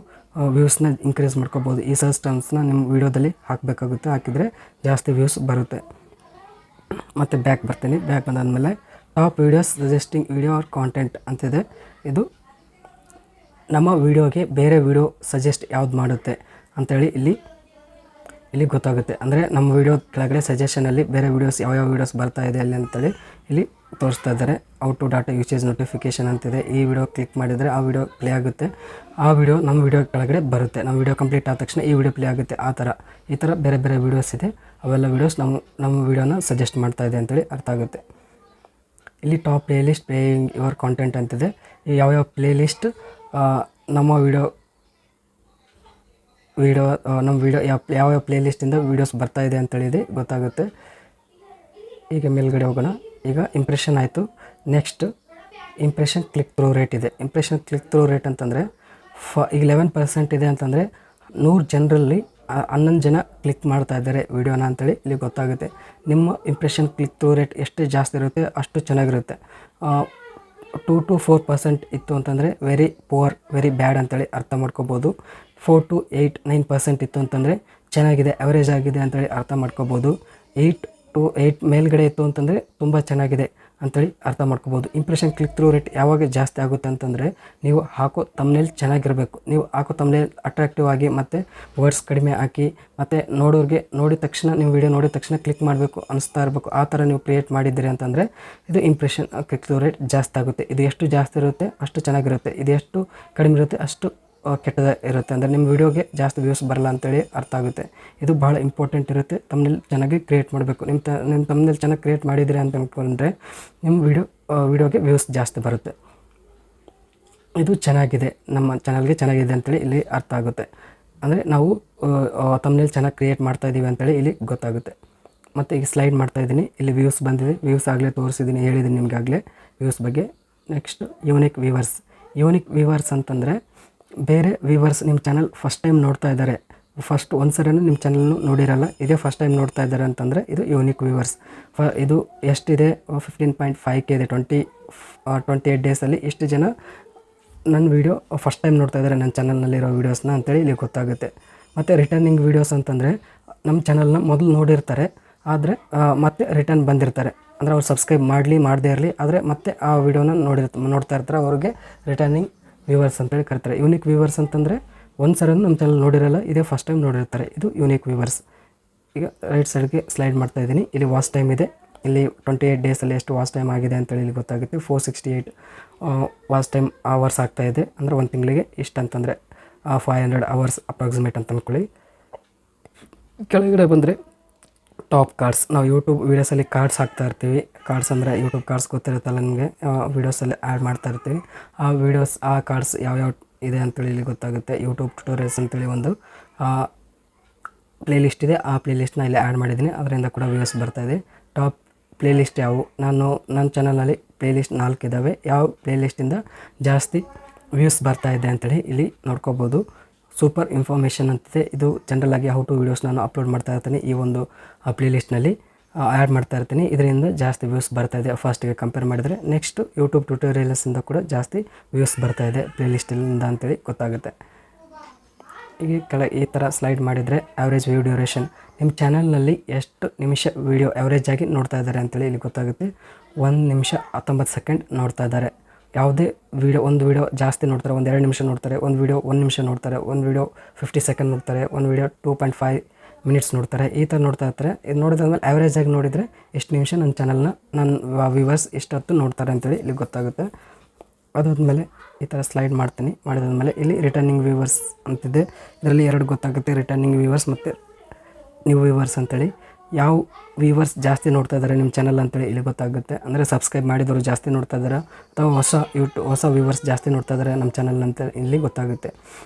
Speaker 1: ವ್ಯೂಸ್ನ ಇನ್ಕ್ರೀಸ್ ಮಾಡ್ಕೋಬೋದು. ಈ ಸರ್ಚ್ ಟರ್ಮ್ಸ್ನ ನಿಮ್ಮ ವೀಡಿಯೋದಲ್ಲಿ ಹಾಕಬೇಕಾಗುತ್ತೆ. ಹಾಕಿದರೆ ಜಾಸ್ತಿ ವ್ಯೂಸ್ ಬರುತ್ತೆ. ಮತ್ತು ಬ್ಯಾಕ್ ಬರ್ತೀನಿ. ಬ್ಯಾಕ್ ಬಂದಾದಮೇಲೆ top videos suggesting video or content ಅಂತಿದೆ. ಇದು ನಮ್ಮ ವೀಡಿಯೋಗೆ ಬೇರೆ ವೀಡಿಯೋ ಸಜೆಸ್ಟ್ ಯಾವ್ದು ಮಾಡುತ್ತೆ ಅಂಥೇಳಿ ಇಲ್ಲಿ ಗೊತ್ತಾಗುತ್ತೆ. ಅಂದರೆ ನಮ್ಮ ವೀಡಿಯೋ ಕೆಳಗಡೆ ಸಜೆಷನಲ್ಲಿ ಬೇರೆ ವೀಡಿಯೋಸ್ ಯಾವ್ಯಾವ ವೀಡಿಯೋಸ್ ಬರ್ತಾ ಇದೆ ಅಲ್ಲಿ ಅಂತೇಳಿ ಇಲ್ಲಿ ತೋರಿಸ್ತಾ ಇದ್ದಾರೆ. Auto data usage notification ಅಂತಿದೆ. ಈ ವಿಡಿಯೋ ಕ್ಲಿಕ್ ಮಾಡಿದರೆ ಆ ವಿಡಿಯೋ ಪ್ಲೇ ಆಗುತ್ತೆ. ಆ ವಿಡಿಯೋ ನಮ್ಮ ವಿಡಿಯೋ ಕೆಳಗಡೆ ಬರುತ್ತೆ. ನಮ್ಮ ವಿಡಿಯೋ ಕಂಪ್ಲೀಟ್ ಆದ ತಕ್ಷಣ ಈ ವಿಡಿಯೋ ಪ್ಲೇ ಆಗುತ್ತೆ. ಈ ಥರ ಬೇರೆ ಬೇರೆ ವೀಡಿಯೋಸ್ ಇದೆ. ಅವೆಲ್ಲ ವೀಡಿಯೋಸ್ ನಮ್ಮ ವಿಡಿಯೋನ ಸಜೆಸ್ಟ್ ಮಾಡ್ತಾ ಇದೆ ಅಂತೇಳಿ ಅರ್ಥ ಆಗುತ್ತೆ. ಇಲ್ಲಿ top play list playing your content ಅಂತಿದೆ. ಈ ಯಾವ್ಯಾವ ಪ್ಲೇ ಲಿಸ್ಟ್ ನಮ್ಮ ವಿಡಿಯೋ ಯಾವ ಪ್ಲೇ ಲಿಸ್ಟಿಂದ ವೀಡಿಯೋಸ್ ಬರ್ತಾ ಇದೆ ಅಂತೇಳಿದೆ ಗೊತ್ತಾಗುತ್ತೆ. ಈಗ ಮೇಲ್ಗಡೆ ಹೋಗೋಣ. ಈಗ ಇಂಪ್ರೆಷನ್ ಆಯಿತು. Next impression click through rate ಇದೆ. ಇಂಪ್ರೆಷನ್ ಕ್ಲಿಕ್ ಥ್ರೂ ರೇಟ್ ಅಂತಂದರೆ ಈಗ 11% ಇದೆ ಅಂತಂದರೆ 100 ಜನರಲ್ಲಿ 11 ಜನ ಕ್ಲಿಕ್ ಮಾಡ್ತಾ ಇದ್ದಾರೆ ವೀಡಿಯೋನ ಅಂತೇಳಿ ಇಲ್ಲಿ ಗೊತ್ತಾಗುತ್ತೆ. ನಿಮ್ಮ ಇಂಪ್ರೆಷನ್ ಕ್ಲಿಕ್ ಥ್ರೂ ರೇಟ್ ಎಷ್ಟು ಜಾಸ್ತಿ ಇರುತ್ತೆ ಅಷ್ಟು ಚೆನ್ನಾಗಿರುತ್ತೆ. 2 to 4% ಇತ್ತು ಅಂತಂದರೆ ವೆರಿ ಪುವರ್, ವೆರಿ ಬ್ಯಾಡ್ ಅಂತೇಳಿ ಅರ್ಥ ಮಾಡ್ಕೋಬೋದು. 4 to 8-9% ಇತ್ತು ಅಂತಂದರೆ ಚೆನ್ನಾಗಿದೆ, ಅವರೇಜ್ ಆಗಿದೆ ಅಂತೇಳಿ ಅರ್ಥ ಮಾಡ್ಕೋಬೋದು. 8 to 8 ಮೇಲ್ಗಡೆ ಇತ್ತು ಅಂತಂದರೆ ತುಂಬ ಚೆನ್ನಾಗಿದೆ ಅಂಥೇಳಿ ಅರ್ಥ ಮಾಡ್ಕೋಬೋದು. ಇಂಪ್ರೆಷನ್ ಕ್ಲಿಕ್ ಥ್ರೂ ರೇಟ್ ಯಾವಾಗ ಜಾಸ್ತಿ ಆಗುತ್ತೆ ಅಂತಂದರೆ ನೀವು ಹಾಕೋ ತಮ್ನೇಲ್ ಚೆನ್ನಾಗಿರಬೇಕು. ನೀವು ಹಾಕೋ ತಮ್ನೇಲ್ ಅಟ್ರಾಕ್ಟಿವ್ ಆಗಿ ಮತ್ತು ವರ್ಡ್ಸ್ ಕಡಿಮೆ ಹಾಕಿ ಮತ್ತು ನೋಡೋರಿಗೆ ನೋಡಿದ ತಕ್ಷಣ ನಿಮ್ಮ ವಿಡಿಯೋ ನೋಡಿದ ತಕ್ಷಣ ಕ್ಲಿಕ್ ಮಾಡಬೇಕು ಅನಿಸ್ತಾ ಇರಬೇಕು. ಆ ಥರ ನೀವು ಕ್ರಿಯೇಟ್ ಮಾಡಿದ್ದೀರಿ ಅಂತಂದರೆ ಇದು ಇಂಪ್ರೆಷನ್ ಕ್ಲಿಕ್ ಥ್ರೂ ರೇಟ್ ಜಾಸ್ತಿ ಆಗುತ್ತೆ. ಇದು ಎಷ್ಟು ಜಾಸ್ತಿ ಇರುತ್ತೆ ಅಷ್ಟು ಚೆನ್ನಾಗಿರುತ್ತೆ. ಇದು ಎಷ್ಟು ಕಡಿಮೆ ಇರುತ್ತೆ ಅಷ್ಟು ಕೆಟ್ಟದ ಇರುತ್ತೆ. ಅಂದರೆ ನಿಮ್ಮ ವೀಡಿಯೋಗೆ ಜಾಸ್ತಿ ವ್ಯೂಸ್ ಬರಲ್ಲ ಅಂತೇಳಿ ಅರ್ಥ ಆಗುತ್ತೆ. ಇದು ಭಾಳ ಇಂಪಾರ್ಟೆಂಟ್ ಇರುತ್ತೆ. ತಮ್ಮಲ್ಲಿ ಚೆನ್ನಾಗಿ ಕ್ರಿಯೇಟ್ ಮಾಡಬೇಕು. ನಿಮ್ಮ ತಮ್ಮಲ್ಲಿ ಚೆನ್ನಾಗಿ ಕ್ರಿಯೇಟ್ ಮಾಡಿದ್ದೀರಿ ಅಂತ ಅಂದ್ಕೊಂಡ್ರೆ ನಿಮ್ಮ ವೀಡಿಯೋಗೆ ವ್ಯೂಸ್ ಜಾಸ್ತಿ ಬರುತ್ತೆ. ಇದು ಚೆನ್ನಾಗಿದೆ, ನಮ್ಮ ಚಾನಲ್ಗೆ ಚೆನ್ನಾಗಿದೆ ಅಂತೇಳಿ ಇಲ್ಲಿ ಅರ್ಥ ಆಗುತ್ತೆ. ಅಂದರೆ ನಾವು ತಮ್ಮಲ್ಲಿ ಚೆನ್ನಾಗಿ ಕ್ರಿಯೇಟ್ ಮಾಡ್ತಾಯಿದ್ದೀವಿ ಅಂತೇಳಿ ಇಲ್ಲಿ ಗೊತ್ತಾಗುತ್ತೆ. ಮತ್ತು ಈಗ ಸ್ಲೈಡ್ ಮಾಡ್ತಾಯಿದ್ದೀನಿ. ಇಲ್ಲಿ ವ್ಯೂಸ್ ಬಂದಿದೆ. ವ್ಯೂಸ್ ಆಗಲೇ ತೋರಿಸಿದ್ದೀನಿ, ಹೇಳಿದ್ದೀನಿ ನಿಮಗಾಗಲೇ ವ್ಯೂಸ್ ಬಗ್ಗೆ. ನೆಕ್ಸ್ಟ್ ಯೂನಿಕ್ ವ್ಯೂವರ್ಸ್ ಅಂತಂದರೆ ಬೇರೆ ವ್ಯೂವರ್ಸ್ ನಿಮ್ಮ ಚಾನಲ್ ಫಸ್ಟ್ ಟೈಮ್ ನೋಡ್ತಾ ಇದ್ದಾರೆ, ಫಸ್ಟ್ ಒಂದ್ಸರಿನೂ ನಿಮ್ಮ ಚಾನಲ್ನು ನೋಡಿರಲ್ಲ, ಇದೇ ಫಸ್ಟ್ ಟೈಮ್ ನೋಡ್ತಾ ಇದ್ದಾರೆ ಅಂತಂದರೆ ಇದು ಯೂನಿಕ್ ವ್ಯೂವರ್ಸ್. ಇದು ಎಷ್ಟಿದೆ? 15.5K ಇದೆ. 28 ಡೇಸಲ್ಲಿ ಇಷ್ಟು ಜನ ನನ್ನ ವೀಡಿಯೋ ಫಸ್ಟ್ ಟೈಮ್ ನೋಡ್ತಾ ಇದ್ದಾರೆ ನನ್ನ ಚಾನಲ್ನಲ್ಲಿರೋ ವೀಡಿಯೋಸ್ನ ಅಂತೇಳಿ ಇಲ್ಲಿ ಗೊತ್ತಾಗುತ್ತೆ. ಮತ್ತು ರಿಟರ್ನಿಂಗ್ ವೀಡಿಯೋಸ್ ಅಂತಂದರೆ ನಮ್ಮ ಚಾನಲ್ನ ಮೊದಲು ನೋಡಿರ್ತಾರೆ, ಆದರೆ ಮತ್ತೆ ರಿಟರ್ನ್ ಬಂದಿರ್ತಾರೆ. ಅಂದರೆ ಅವ್ರು ಸಬ್ಸ್ಕ್ರೈಬ್ ಮಾಡದೇ ಇರಲಿ, ಆದರೆ ಮತ್ತೆ ಆ ವಿಡಿಯೋನ ನೋಡ್ತಾ ಇರ್ತಾರೆ, ಅವ್ರಿಗೆ ರಿಟರ್ನಿಂಗ್ ವ್ಯೂವರ್ಸ್ ಅಂತೇಳಿ ಕರೀತಾರೆ. ಯೂನಿಕ್ ವ್ಯೂವರ್ಸ್ ಅಂತಂದರೆ ಒಂದು ಸರಿ ನಮ್ಮ ಚಾನಲ್ ನೋಡಿರಲ್ಲ, ಇದೇ ಫಸ್ಟ್ ಟೈಮ್ ನೋಡಿರ್ತಾರೆ, ಇದು ಯೂನಿಕ್ ವ್ಯೂವರ್ಸ್. ಈಗ ರೈಟ್ ಸೈಡ್ಗೆ ಸ್ಲೈಡ್ ಮಾಡ್ತಾಯಿದ್ದೀನಿ. ಇಲ್ಲಿ ವಾಚ್ ಟೈಮ್ ಇದೆ, ಇಲ್ಲಿ 28 ಡೇಸಲ್ಲಿ ಎಷ್ಟು ವಾಚ್ ಟೈಮ್ ಆಗಿದೆ ಅಂತೇಳಿ ಇಲ್ಲಿ ಗೊತ್ತಾಗುತ್ತೆ. 468 ವಾಚ್ ಟೈಮ್ ಅವರ್ಸ್ ಆಗ್ತಾಯಿದೆ. ಅಂದರೆ ಒಂದು ತಿಂಗಳಿಗೆ ಇಷ್ಟು ಅಂತಂದರೆ 500 ಅವರ್ಸ್ ಅಪ್ರಾಕ್ಸಿಮೇಟ್ ಅಂತ ಅಂದ್ಕೊಳ್ಳಿ. ಕೆಳಗಡೆ ಬಂದರೆ ಟಾಪ್ ಕಾರ್ಡ್ಸ್, ನಾವು ಯೂಟ್ಯೂಬ್ ವೀಡಿಯೋಸಲ್ಲಿ ಕಾರ್ಡ್ಸ್ ಹಾಕ್ತಾ ಇರ್ತೀವಿ. ಕಾರ್ಡ್ಸ್ ಅಂದರೆ ಯೂಟ್ಯೂಬ್ ಕಾರ್ಡ್ಸ್ ಗೊತ್ತಿರುತ್ತಲ್ಲ ನಿಮಗೆ, ವೀಡಿಯೋಸಲ್ಲಿ ಆ್ಯಡ್ ಮಾಡ್ತಾ ಇರ್ತೀವಿ. ಆ ಕಾರ್ಡ್ಸ್ ಯಾವ್ಯಾವ ಇದೆ ಅಂತೇಳಿ ಇಲ್ಲಿ ಗೊತ್ತಾಗುತ್ತೆ. ಯೂಟ್ಯೂಬ್ ಟ್ಯುಟೋರಿಯಲ್ಸ್ ಅಂತೇಳಿ ಒಂದು ಪ್ಲೇಲಿಸ್ಟ್ ಇದೆ, ಆ ಪ್ಲೇಲಿಸ್ಟ್ನ ಇಲ್ಲಿ ಆ್ಯಡ್ ಮಾಡಿದ್ದೀನಿ, ಅದರಿಂದ ಕೂಡ ವ್ಯೂಸ್ ಬರ್ತಾಯಿದೆ. ಟಾಪ್ ಪ್ಲೇಲಿಸ್ಟ್ ಯಾವುವು, ನನ್ನ ಚಾನಲಲ್ಲಿ ಪ್ಲೇಲಿಸ್ಟ್ 4 ಇದ್ದಾವೆ. ಯಾವ ಪ್ಲೇಲಿಸ್ಟಿಂದ ಜಾಸ್ತಿ ವ್ಯೂಸ್ ಬರ್ತಾಯಿದೆ ಅಂತೇಳಿ ಇಲ್ಲಿ ನೋಡ್ಕೋಬೋದು. ಸೂಪರ್ ಇನ್ಫಾರ್ಮೇಷನ್ ಅಂತಿದೆ, ಇದು ಜನರಲಾಗಿ ಹೌ ಟು ವೀಡಿಯೋಸ್ ನಾನು ಅಪ್ಲೋಡ್ ಮಾಡ್ತಾ ಇರ್ತೀನಿ. ಈ ಒಂದು ಪ್ಲೇಲಿಸ್ಟ್ನಲ್ಲಿ ಆ್ಯಡ್ ಮಾಡ್ತಾ ಇರ್ತೀನಿ, ಇದರಿಂದ ಜಾಸ್ತಿ ವ್ಯೂಸ್ ಬರ್ತಾಯಿದೆ ಫಸ್ಟಿಗೆ ಕಂಪೇರ್ ಮಾಡಿದರೆ. ನೆಕ್ಸ್ಟ್ ಯೂಟ್ಯೂಬ್ ಟ್ಯುಟೋರಿಯಲ್ಸಿಂದ ಕೂಡ ಜಾಸ್ತಿ ವ್ಯೂಸ್ ಬರ್ತಾಯಿದೆ ಪ್ಲೇಲಿಸ್ಟಿಂದ ಅಂತೇಳಿ ಗೊತ್ತಾಗುತ್ತೆ. ಈಗ ಈ ಥರ ಸ್ಲೈಡ್ ಮಾಡಿದರೆ ಆ್ಯಾವ್ರೇಜ್ ವ್ಯೂ ಡ್ಯೂರೇಷನ್, ನಿಮ್ಮ ಚಾನಲ್ನಲ್ಲಿ ಎಷ್ಟು ನಿಮಿಷ ವೀಡಿಯೋ ಆ್ಯಾವ್ರೇಜ್ ಆಗಿ ನೋಡ್ತಾ ಇದ್ದಾರೆ ಅಂತೇಳಿ ಇಲ್ಲಿ ಗೊತ್ತಾಗುತ್ತೆ. 1 ನಿಮಿಷ 19 ಸೆಕೆಂಡ್ ನೋಡ್ತಾ ಇದ್ದಾರೆ. ಯಾವುದೇ ಒಂದು ವೀಡಿಯೋ ಜಾಸ್ತಿ ನೋಡ್ತಾರೆ, 2 ನಿಮಿಷ ನೋಡ್ತಾರೆ, ಒಂದು ವೀಡಿಯೋ 1 ನಿಮಿಷ ನೋಡ್ತಾರೆ, ಒಂದು ವೀಡಿಯೋ 50 ಸೆಕೆಂಡ್ ನೋಡ್ತಾರೆ, ಒಂದು ವೀಡಿಯೋ 2.5 ಮಿನಿಟ್ಸ್ ನೋಡ್ತಾರೆ. ಈ ಥರ ನೋಡ್ತಾ ಇರ್ತಾರೆ. ಇದು ನೋಡಿದಾದ್ಮೇಲೆ ಆ್ಯಾವ್ರೇಜ್ ಆಗಿ ನೋಡಿದರೆ ಎಷ್ಟು ನಿಮಿಷ ನನ್ನ ವ್ಯೂವರ್ಸ್ ಎಷ್ಟೊತ್ತು ನೋಡ್ತಾರೆ ಅಂತೇಳಿ ಇಲ್ಲಿ ಗೊತ್ತಾಗುತ್ತೆ. ಅದಾದಮೇಲೆ ಈ ಥರ ಸ್ಲೈಡ್ ಮಾಡಿದಾದ್ಮೇಲೆ ಇಲ್ಲಿ ರಿಟರ್ನಿಂಗ್ ವ್ಯೂವರ್ಸ್ ಅಂತಿದೆ. ಇದರಲ್ಲಿ 2 ಗೊತ್ತಾಗುತ್ತೆ, ರಿಟರ್ನಿಂಗ್ ವ್ಯೂವರ್ಸ್ ಮತ್ತು ನ್ಯೂ ವ್ಯೂವರ್ಸ್ ಅಂತೇಳಿ. ಯಾವ ವ್ಯೂವರ್ಸ್ ಜಾಸ್ತಿ ನೋಡ್ತಾ ಇದ್ದಾರೆ ನಿಮ್ಮ ಚಾನಲ್ ಅಂತೇಳಿ ಇಲ್ಲಿ ಗೊತ್ತಾಗುತ್ತೆ. ಅಂದರೆ ಸಬ್ಸ್ಕ್ರೈಬ್ ಮಾಡಿದವರು ಜಾಸ್ತಿ ನೋಡ್ತಾ ಇದ್ದಾರೆ ಅಥವಾ ಹೊಸ ವ್ಯೂವರ್ಸ್ ಜಾಸ್ತಿ ನೋಡ್ತಾ ಇದ್ದಾರೆ ನಮ್ಮ ಚಾನಲ್ ಅಂತ ಇಲ್ಲಿ ಗೊತ್ತಾಗುತ್ತೆ.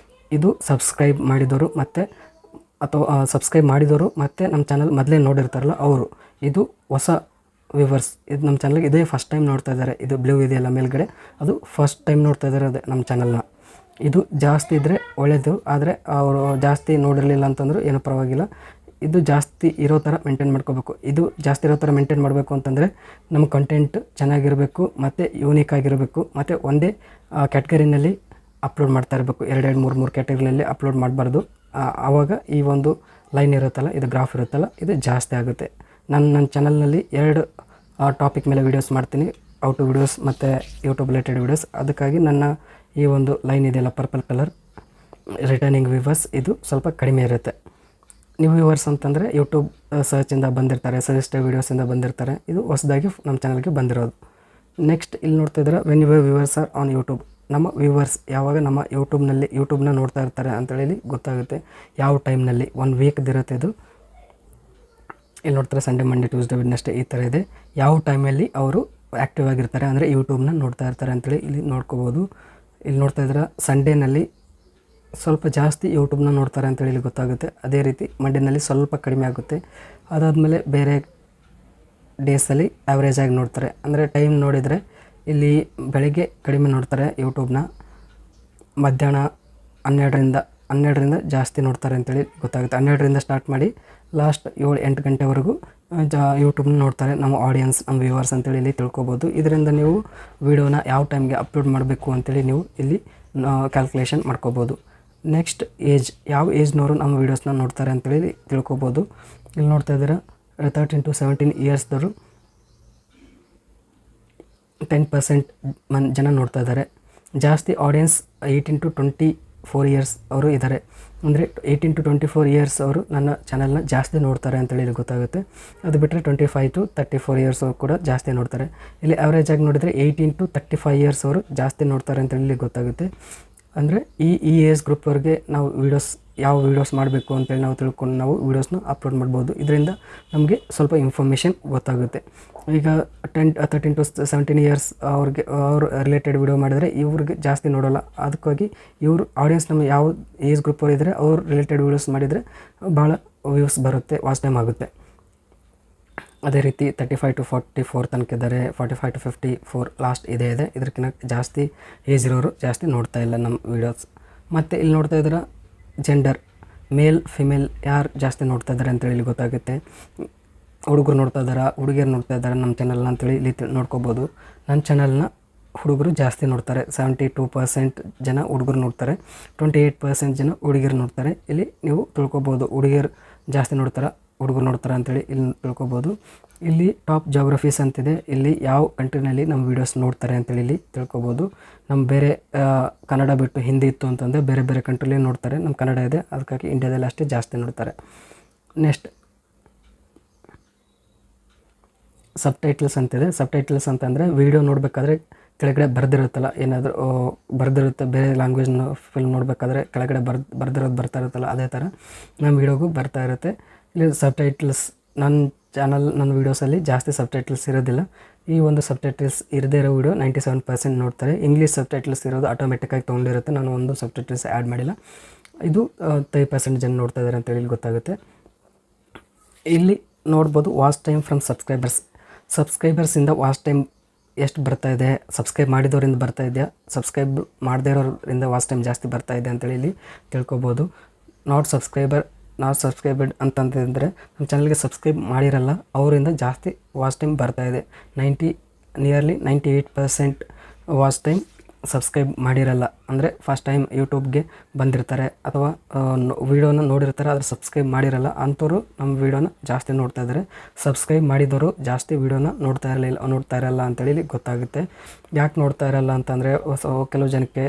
Speaker 1: ಇದು ಸಬ್ಸ್ಕ್ರೈಬ್ ಮಾಡಿದವರು ಮತ್ತು ನಮ್ಮ ಚಾನಲ್ ಮೊದಲೇ ನೋಡಿರ್ತಾರಲ್ಲ ಅವರು. ಇದು ಹೊಸ ವ್ಯೂವರ್ಸ್, ಇದು ನಮ್ಮ ಚಾನಲ್ಗೆ ಇದೇ ಫಸ್ಟ್ ಟೈಮ್ ನೋಡ್ತಾ ಇದ್ದಾರೆ. ಇದು ಬ್ಲೂ ಇದೆಯಲ್ಲ ಮೇಲ್ಗಡೆ, ಅದು ಫಸ್ಟ್ ಟೈಮ್ ನೋಡ್ತಾ ಇದ್ದಾರೆ ಅದೇ ನಮ್ಮ ಚಾನಲ್ನ. ಇದು ಜಾಸ್ತಿ ಇದ್ದರೆ ಒಳ್ಳೆಯದು, ಆದರೆ ಅವರು ಜಾಸ್ತಿ ನೋಡಿರಲಿಲ್ಲ ಅಂತಂದರೂ ಏನೂ ಪರವಾಗಿಲ್ಲ. ಇದು ಜಾಸ್ತಿ ಇರೋ ಥರ ಮೇಂಟೈನ್ ಮಾಡ್ಕೋಬೇಕು. ಇದು ಜಾಸ್ತಿ ಇರೋ ಥರ ಮೇಂಟೈನ್ ಮಾಡಬೇಕು ಅಂತಂದರೆ ನಮ್ಮ ಕಂಟೆಂಟ್ ಚೆನ್ನಾಗಿರಬೇಕು ಮತ್ತು ಯೂನಿಕ್ ಆಗಿರಬೇಕು ಮತ್ತು ಒಂದೇ ಕ್ಯಾಟಗರಿನಲ್ಲಿ ಅಪ್ಲೋಡ್ ಮಾಡ್ತಾ ಇರಬೇಕು. 2-3 ಕ್ಯಾಟಗರಿಯಲ್ಲಿ ಅಪ್ಲೋಡ್ ಮಾಡಬಾರ್ದು. ಆವಾಗ ಈ ಒಂದು ಲೈನ್ ಇರುತ್ತಲ್ಲ, ಇದು ಗ್ರಾಫ್ ಇರುತ್ತಲ್ಲ, ಇದು ಜಾಸ್ತಿ ಆಗುತ್ತೆ. ನನ್ನ ಚಾನಲ್ನಲ್ಲಿ 2 ಟಾಪಿಕ್ ಮೇಲೆ ವೀಡಿಯೋಸ್ ಮಾಡ್ತೀನಿ, ಹೌ ಟು ವೀಡಿಯೋಸ್ ಮತ್ತು ಯೂಟ್ಯೂಬ್ ರಿಲೇಟೆಡ್ ವೀಡಿಯೋಸ್. ಅದಕ್ಕಾಗಿ ನನ್ನ ಈ ಒಂದು ಲೈನ್ ಇದೆಯಲ್ಲ ಪರ್ಪಲ್ ಕಲರ್, ರಿಟರ್ನಿಂಗ್ ವ್ಯೂವರ್ಸ್, ಇದು ಸ್ವಲ್ಪ ಕಡಿಮೆ ಇರುತ್ತೆ. ನ್ಯೂ ವ್ಯೂವರ್ಸ್ ಅಂತಂದರೆ ಯೂಟ್ಯೂಬ್ ಸರ್ಚಿಂದ ಬಂದಿರ್ತಾರೆ, ಸಜೆಸ್ಟೆಡ್ ವೀಡಿಯೋಸಿಂದ ಬಂದಿರ್ತಾರೆ. ಇದು ಹೊಸದಾಗಿ ನಮ್ಮ ಚಾನಲ್ಗೆ ಬಂದಿರೋದು. ನೆಕ್ಸ್ಟ್ ಇಲ್ಲಿ ನೋಡ್ತಾ ಇದ್ದಾರೆ when your viewers are on YouTube. ನಮ್ಮ ವ್ಯೂವರ್ಸ್ ಯಾವಾಗ ನಮ್ಮ ಯೂಟ್ಯೂಬ್ನ ನೋಡ್ತಾ ಇರ್ತಾರೆ ಅಂತೇಳಿ ಗೊತ್ತಾಗುತ್ತೆ. ಯಾವ ಟೈಮ್ನಲ್ಲಿ 1 ವೀಕ್ದಿರುತ್ತೆ ಇದು. ಇಲ್ಲಿ ನೋಡ್ತಾರೆ ಸಂಡೇ, ಮಂಡೇ, ಟ್ಯೂಸ್ಡೇ, ವೆಡ್ನೆಸ್ಡೇ ಈ ಥರ ಇದೆ. ಯಾವ ಟೈಮಲ್ಲಿ ಅವರು ಆ್ಯಕ್ಟಿವ್ ಆಗಿರ್ತಾರೆ ಅಂದರೆ ಯೂಟ್ಯೂಬ್ನ ನೋಡ್ತಾ ಇರ್ತಾರೆ ಅಂತೇಳಿ ಇಲ್ಲಿ ನೋಡ್ಕೋಬೋದು. ಇಲ್ಲಿ ನೋಡ್ತಾ ಇದ್ರೆ ಸಂಡೇನಲ್ಲಿ ಸ್ವಲ್ಪ ಜಾಸ್ತಿ ಯೂಟ್ಯೂಬ್ನ ನೋಡ್ತಾರೆ ಅಂತೇಳಿ ಇಲ್ಲಿ ಗೊತ್ತಾಗುತ್ತೆ. ಅದೇ ರೀತಿ ಮಂಡೇನಲ್ಲಿ ಸ್ವಲ್ಪ ಕಡಿಮೆ ಆಗುತ್ತೆ. ಅದಾದಮೇಲೆ ಬೇರೆ ಡೇಸಲ್ಲಿ ಆ್ಯಾವ್ರೇಜ್ ಆಗಿ ನೋಡ್ತಾರೆ. ಅಂದರೆ ಟೈಮ್ ನೋಡಿದರೆ ಇಲ್ಲಿ ಬೆಳಗ್ಗೆ ಕಡಿಮೆ ನೋಡ್ತಾರೆ ಯೂಟ್ಯೂಬ್ನ, ಮಧ್ಯಾಹ್ನ 12ರಿಂದ ಜಾಸ್ತಿ ನೋಡ್ತಾರೆ ಅಂತೇಳಿ ಗೊತ್ತಾಗುತ್ತೆ. 12ರಿಂದ ಸ್ಟಾರ್ಟ್ ಮಾಡಿ ಲಾಸ್ಟ್ 7-8 ಗಂಟೆವರೆಗೂ ಯೂಟ್ಯೂಬ್ನ ನೋಡ್ತಾರೆ ನಮ್ಮ ಆಡಿಯನ್ಸ್, ನಮ್ಮ ವ್ಯೂವರ್ಸ್ ಅಂತೇಳಿ ಇಲ್ಲಿ ತಿಳ್ಕೊಬೋದು. ಇದರಿಂದ ನೀವು ವೀಡಿಯೋನ ಯಾವ ಟೈಮ್ಗೆ ಅಪ್ಲೋಡ್ ಮಾಡಬೇಕು ಅಂತೇಳಿ ನೀವು ಇಲ್ಲಿ ಕ್ಯಾಲ್ಕುಲೇಷನ್ ಮಾಡ್ಕೋಬೋದು. ನೆಕ್ಸ್ಟ್ ಏಜ್, ಯಾವ ಏಜ್ನವರು ನಮ್ಮ ವೀಡಿಯೋಸ್ನ ನೋಡ್ತಾರೆ ಅಂತೇಳಿ ತಿಳ್ಕೊಬೋದು. ಇಲ್ಲಿ ನೋಡ್ತಾ ಇದ್ದೀರಾ 13 to 17 ಇಯರ್ಸ್ದವರು 10% ಜನ ನೋಡ್ತಾ ಇದ್ದಾರೆ. ಜಾಸ್ತಿ ಆಡಿಯನ್ಸ್ 18 to 24 ಇಯರ್ಸ್ ಅವರು ಇದ್ದಾರೆ. ಅಂದರೆ 18 to 24 ಇಯರ್ಸ್ ಅವರು ನನ್ನ ಚಾನಲ್ನ ಜಾಸ್ತಿ ನೋಡ್ತಾರೆ ಅಂತೇಳಿ ಇಲ್ಲಿ ಗೊತ್ತಾಗುತ್ತೆ. ಅದು ಬಿಟ್ಟರೆ 25 to 34 ಇಯರ್ಸ್ ಅವರು ಕೂಡ ಜಾಸ್ತಿ ನೋಡ್ತಾರೆ. ಇಲ್ಲಿ ಆ್ಯಾವ್ರೇಜ್ ಆಗಿ ನೋಡಿದರೆ 18 to 35 ಇಯರ್ಸ್ ಅವರು ಜಾಸ್ತಿ ನೋಡ್ತಾರೆ ಅಂತೇಳಿ ಇಲ್ಲಿ ಗೊತ್ತಾಗುತ್ತೆ. ಅಂದರೆ ಈ ಏಜ್ ಗ್ರೂಪ್ವರೆಗೆ ನಾವು ಯಾವ ವೀಡಿಯೋಸ್ ಮಾಡಬೇಕು ಅಂತೇಳಿ ನಾವು ತಿಳ್ಕೊಂಡು ನಾವು ವೀಡಿಯೋಸ್ನ ಅಪ್ಲೋಡ್ ಮಾಡ್ಬೋದು. ಇದರಿಂದ ನಮಗೆ ಸ್ವಲ್ಪ ಇನ್ಫಾರ್ಮೇಷನ್ ಗೊತ್ತಾಗುತ್ತೆ. ಈಗ 13 to 17 ಇಯರ್ಸ್ ಅವರು ರಿಲೇಟೆಡ್ ವೀಡಿಯೋ ಮಾಡಿದರೆ ಇವ್ರಿಗೆ ಜಾಸ್ತಿ ನೋಡೋಲ್ಲ. ಅದಕ್ಕಾಗಿ ಇವರು ಆಡಿಯನ್ಸ್ ನಮ್ಮ ಯಾವ ಏಜ್ ಗ್ರೂಪವ್ರು ಇದ್ದರೆ ಅವ್ರು ರಿಲೇಟೆಡ್ ವೀಡಿಯೋಸ್ ಮಾಡಿದರೆ ಭಾಳ ವ್ಯೂಸ್ ಬರುತ್ತೆ, ವಾಚ್ ಟೈಮ್ ಆಗುತ್ತೆ. ಅದೇ ರೀತಿ 35 to 44 ತನಕ ಇದ್ದಾರೆ, 45 to 54 ಲಾಸ್ಟ್ ಇದೆ. ಇದಕ್ಕಿಂತ ಜಾಸ್ತಿ ಏಜ್ ಇರೋರು ಜಾಸ್ತಿ ನೋಡ್ತಾ ಇಲ್ಲ ನಮ್ಮ ವೀಡಿಯೋಸ್. ಮತ್ತು ಇಲ್ಲಿ ನೋಡ್ತಾ ಇದ್ರೆ ಜೆಂಡರ್, ಮೇಲ್ ಫಿಮೇಲ್ ಯಾರು ಜಾಸ್ತಿ ನೋಡ್ತಾ ಇದ್ದಾರೆ ಅಂತೇಳಿ ಇಲ್ಲಿ ಗೊತ್ತಾಗುತ್ತೆ. ಹುಡುಗರು ನೋಡ್ತಾ ಇದ್ದಾರೆ, ಹುಡುಗಿಯರು ನೋಡ್ತಾ ಇದ್ದಾರೆ ನಮ್ಮ ಚಾನಲ್ನ ಅಂತೇಳಿ ಇಲ್ಲಿ ನೋಡ್ಕೋಬೋದು. ನನ್ನ ಚಾನಲ್ನ ಹುಡುಗರು ಜಾಸ್ತಿ ನೋಡ್ತಾರೆ. 72% ಜನ ಹುಡುಗರು ನೋಡ್ತಾರೆ, 28% ಜನ ಹುಡುಗಿಯರು ನೋಡ್ತಾರೆ. ಇಲ್ಲಿ ನೀವು ತಿಳ್ಕೊಬೋದು ಹುಡುಗಿಯರು ಜಾಸ್ತಿ ನೋಡ್ತಾರೆ ಹುಡುಗರು ನೋಡ್ತಾರೆ ಅಂತೇಳಿ ಇಲ್ಲಿ ತಿಳ್ಕೊಬೋದು. ಇಲ್ಲಿ ಟಾಪ್ ಜಾಗ್ರಫೀಸ್ ಅಂತಿದೆ, ಇಲ್ಲಿ ಯಾವ ಕಂಟ್ರಿನಲ್ಲಿ ನಮ್ಮ ವೀಡಿಯೋಸ್ ನೋಡ್ತಾರೆ ಅಂತೇಳಿ ಇಲ್ಲಿ ತಿಳ್ಕೊಬೋದು. ನಮ್ಮ ಬೇರೆ ಕನ್ನಡ ಬಿಟ್ಟು ಹಿಂದಿ ಇತ್ತು ಅಂತಂದರೆ ಬೇರೆ ಬೇರೆ ಕಂಟ್ರಿಲಿ ನೋಡ್ತಾರೆ, ನಮ್ಮ ಕನ್ನಡ ಇದೆ ಅದಕ್ಕಾಗಿ ಇಂಡಿಯಾದಲ್ಲಿ ಅಷ್ಟೇ ಜಾಸ್ತಿ ನೋಡ್ತಾರೆ. ನೆಕ್ಸ್ಟ್ ಸಬ್ಟೈಟಲ್ಸ್ ಅಂತಿದೆ. ಸಬ್ಟೈಟಲ್ಸ್ ಅಂತಂದರೆ ವೀಡಿಯೋ ನೋಡಬೇಕಾದ್ರೆ ಕೆಳಗಡೆ ಬರೆದಿರುತ್ತಲ್ಲ, ಏನಾದರೂ ಬರೆದಿರುತ್ತೆ, ಬೇರೆ ಲ್ಯಾಂಗ್ವೇಜ್ನ ಫಿಲ್ಮ್ ನೋಡಬೇಕಾದ್ರೆ ಕೆಳಗಡೆ ಬರ್ದಿರೋದು ಬರ್ತಾ ಇರುತ್ತಲ್ಲ, ಅದೇ ಥರ ನಮ್ಮ ವೀಡಿಯೋಗೂ ಬರ್ತಾ ಇರುತ್ತೆ. ಇಲ್ಲಿ ಸಬ್ಟೈಟಲ್ಸ್ ನನ್ನ ವೀಡಿಯೋಸಲ್ಲಿ ಜಾಸ್ತಿ ಸಬ್ಟೈಟಲ್ಸ್ ಇರೋದಿಲ್ಲ. ಈ ಒಂದು ಸಬ್ಟೈಟಲ್ಸ್ ಇರದೇ ಇರೋ ವೀಡಿಯೋ 97% ನೋಡ್ತಾರೆ. ಇಂಗ್ಲೀಷ್ ಸಬ್ಟೈಟಲ್ಸ್ ಇರೋದು ಆಟೋಮೆಟಿಕ್ಕಾಗಿ ತೊಗೊಂಡಿರುತ್ತೆ, ನಾನು ಒಂದು ಸಬ್ಟೈಟಲ್ಸ್ ಆ್ಯಡ್ ಮಾಡಿಲ್ಲ. ಇದು 30% ಜನ ನೋಡ್ತಾ ಇದ್ದಾರೆ ಅಂತೇಳಿ ಇಲ್ಲಿ ಗೊತ್ತಾಗುತ್ತೆ. ಇಲ್ಲಿ ನೋಡ್ಬೋದು ವಾಚ್ ಟೈಮ್ ಫ್ರಮ್ ಸಬ್ಸ್ಕ್ರೈಬರ್ಸಿಂದ ವಾಚ್ ಟೈಮ್ ಎಷ್ಟು ಬರ್ತಾ ಇದೆ, ಸಬ್ಸ್ಕ್ರೈಬ್ ಮಾಡಿದವರಿಂದ ಬರ್ತಾ ಇದೆಯಾ, ಸಬ್ಸ್ಕ್ರೈಬ್ ಮಾಡದೇ ಇರೋರಿಂದ ವಾಚ್ ಟೈಮ್ ಜಾಸ್ತಿ ಬರ್ತಾ ಇದೆ ಅಂತೇಳಿ ಇಲ್ಲಿ ತಿಳ್ಕೊಬೋದು. ನಾಟ್ ಸಬ್ಸ್ಕ್ರೈಬೆಡ್ ಅಂತಂದರೆ ನಮ್ಮ ಚಾನಲ್ಗೆ ಸಬ್ಸ್ಕ್ರೈಬ್ ಮಾಡಿರಲ್ಲ, ಅವರಿಂದ ಜಾಸ್ತಿ ವಾಚ್ ಟೈಮ್ ಬರ್ತಾಯಿದೆ. ನಿಯರ್ಲಿ 98% ವಾಚ್ ಟೈಮ್ ಸಬ್ಸ್ಕ್ರೈಬ್ ಮಾಡಿರಲ್ಲ, ಅಂದರೆ ಫಸ್ಟ್ ಟೈಮ್ ಯೂಟ್ಯೂಬ್ಗೆ ಬಂದಿರ್ತಾರೆ ಅಥವಾ ವೀಡಿಯೋನ ನೋಡಿರ್ತಾರೆ ಆದರೆ ಸಬ್ಸ್ಕ್ರೈಬ್ ಮಾಡಿರಲ್ಲ, ಅಂಥವ್ರು ನಮ್ಮ ವೀಡಿಯೋನ ಜಾಸ್ತಿ ನೋಡ್ತಾ ಇದ್ದಾರೆ. ಸಬ್ಸ್ಕ್ರೈಬ್ ಮಾಡಿದವರು ಜಾಸ್ತಿ ವೀಡಿಯೋನ ನೋಡ್ತಾ ಇರಲ್ಲ ಅಂತೇಳಿ ಇಲ್ಲಿ ಗೊತ್ತಾಗುತ್ತೆ. ಯಾಕೆ ನೋಡ್ತಾ ಇರಲ್ಲ ಅಂತಂದರೆ ಕೆಲವು ಜನಕ್ಕೆ